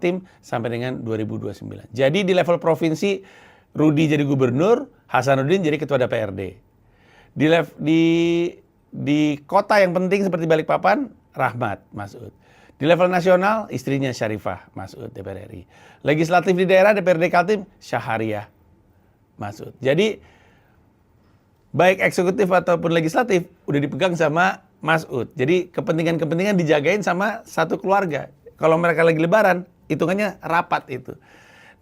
tim sampai dengan 2029. Jadi di level provinsi, Rudi jadi gubernur, Hasanuddin jadi ketua DPRD. Di kota yang penting seperti Balikpapan, Rahmat Masud. Di level nasional, istrinya Syarifah Masud, DPR RI. Legislatif di daerah, DPRD Kaltim, Syahariah Masud. Jadi, baik eksekutif ataupun legislatif, udah dipegang sama Masud. Jadi, kepentingan-kepentingan dijagain sama satu keluarga. Kalau mereka lagi lebaran, hitungannya rapat itu.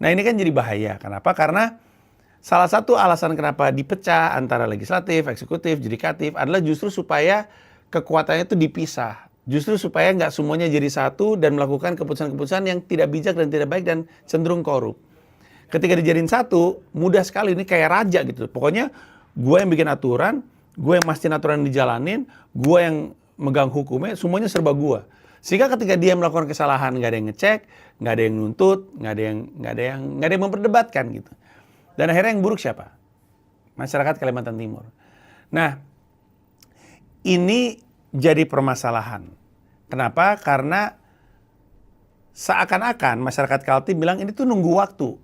Nah, ini kan jadi bahaya. Kenapa? Karena salah satu alasan kenapa dipecah antara legislatif, eksekutif, yudikatif adalah justru supaya kekuatannya itu dipisah. Justru supaya nggak semuanya jadi satu dan melakukan keputusan-keputusan yang tidak bijak dan tidak baik dan cenderung korup. Ketika dijadiin satu, mudah sekali, ini kayak raja gitu. Pokoknya gue yang bikin aturan, gue yang mastiin aturan dijalanin, gue yang megang hukumnya, semuanya serba gue. Sehingga ketika dia melakukan kesalahan, nggak ada yang ngecek, nggak ada yang nuntut, nggak ada yang memperdebatkan gitu. Dan akhirnya yang buruk siapa? Masyarakat Kalimantan Timur. Nah, ini jadi permasalahan. Kenapa? Karena seakan-akan masyarakat Kaltim bilang ini tuh nunggu waktu.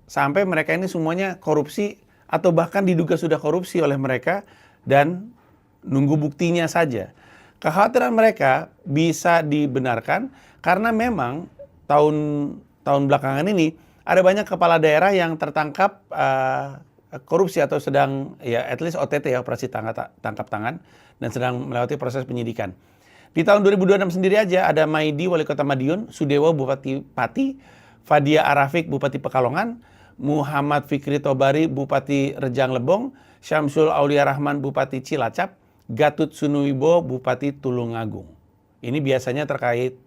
Sampai mereka ini semuanya korupsi atau bahkan diduga sudah korupsi oleh mereka dan nunggu buktinya saja. Kekhawatiran mereka bisa dibenarkan karena memang tahun belakangan ini ada banyak kepala daerah yang tertangkap korupsi atau sedang ya at least OTT ya, operasi tangkap tangan, dan sedang melewati proses penyidikan. Di tahun 2026 sendiri aja ada Maidi Wali Kota Madiun, Sudewo Bupati Pati, Fadia Arafik Bupati Pekalongan, Muhammad Fikri Tobari Bupati Rejang Lebong, Syamsul Aulia Rahman Bupati Cilacap, Gatut Sunuwibo Bupati Tulungagung. Ini biasanya terkait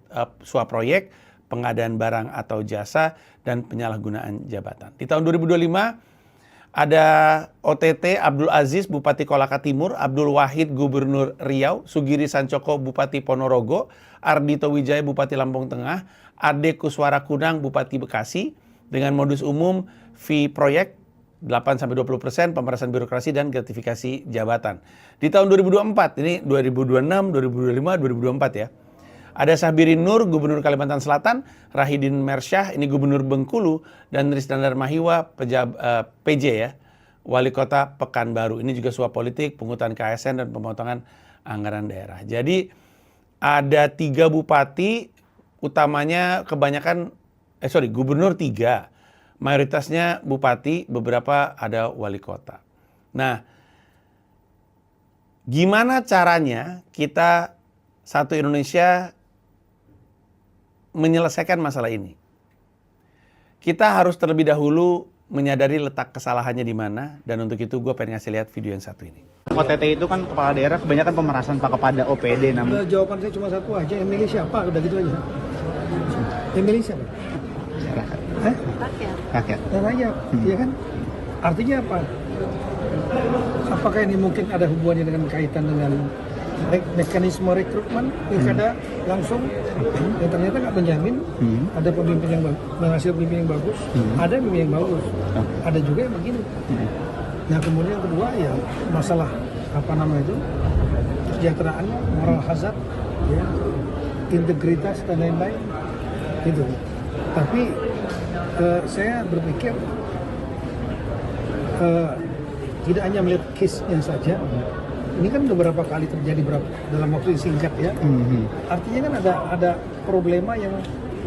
suap proyek, pengadaan barang atau jasa, dan penyalahgunaan jabatan. Di tahun 2025 ada OTT Abdul Aziz Bupati Kolaka Timur, Abdul Wahid Gubernur Riau, Sugiri Sancoko Bupati Ponorogo, Ardito Wijaya Bupati Lampung Tengah, Ade Kuswara Kunang Bupati Bekasi, dengan modus umum fee proyek 8-20%, pemerasan birokrasi dan gratifikasi jabatan. Di tahun 2024, ini 2026, 2025, 2024 ya. Ada Sahbirin Nur, Gubernur Kalimantan Selatan, Rahidin Mersyah, ini Gubernur Bengkulu, dan Risnandar Mahiwa, PJ ya, Wali Kota Pekanbaru. Ini juga suap politik, pungutan KSN, dan pemotongan anggaran daerah. Jadi ada 3 bupati, utamanya kebanyakan, gubernur 3. Mayoritasnya bupati, beberapa ada wali kota. Nah, gimana caranya kita satu Indonesia menyelesaikan masalah ini? Kita harus terlebih dahulu menyadari letak kesalahannya di mana, dan untuk itu gue pengen ngasih lihat video yang satu ini. OTT itu kan kepala daerah kebanyakan pemerasan Pak kepada OPD namanya. Jawaban saya cuma satu aja, yang milih siapa? Udah gitu aja. Yang milih siapa? Rakyat. Dan rakyat, ya kan? Artinya apa? Apakah ini mungkin ada hubungannya dengan kaitan dengan mekanisme rekrutmen pilkada langsung yang ternyata nggak menjamin ada pemimpin yang menghasil pemimpin yang bagus, ada pemimpin yang bagus, ada juga yang begini. Nah kemudian yang kedua ya masalah itu kesejahteraan, moral hazard, ya, integritas dan lain-lain gitu. Tapi saya berpikir tidak hanya melihat case-nya saja. Ini kan beberapa kali terjadi dalam waktu yang singkat ya. Artinya kan ada problema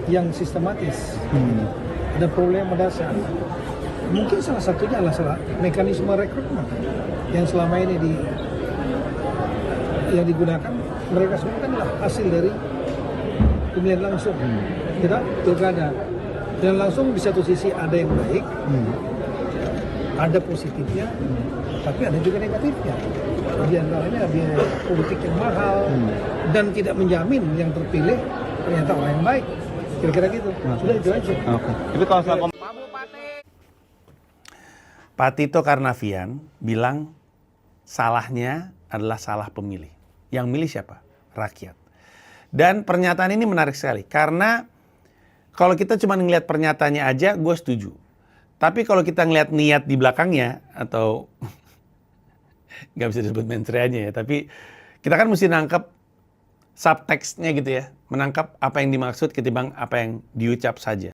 yang sistematis. Ada problema dasar. Mungkin salah satunya adalah mekanisme rekrutmen yang selama ini yang digunakan, mereka semua kan adalah hasil dari pemilihan langsung. Tidak pilkada. Dan langsung di satu sisi ada yang baik, ada positifnya, tapi ada juga negatifnya. Di antaranya biaya politik yang mahal dan tidak menjamin yang terpilih ternyata orang yang baik. Kira-kira gitu. Sudah itu aja. Oke. Tapi kalau soal Pak Tito Karnavian bilang salahnya adalah salah pemilih. Yang milih siapa? Rakyat. Dan pernyataan ini menarik sekali karena kalau kita cuma ngelihat pernyataannya aja, gue setuju. Tapi kalau kita ngelihat niat di belakangnya, atau nggak bisa disebut mensreanya ya, tapi kita kan mesti nangkep subteksnya gitu ya, menangkap apa yang dimaksud ketimbang apa yang diucap saja.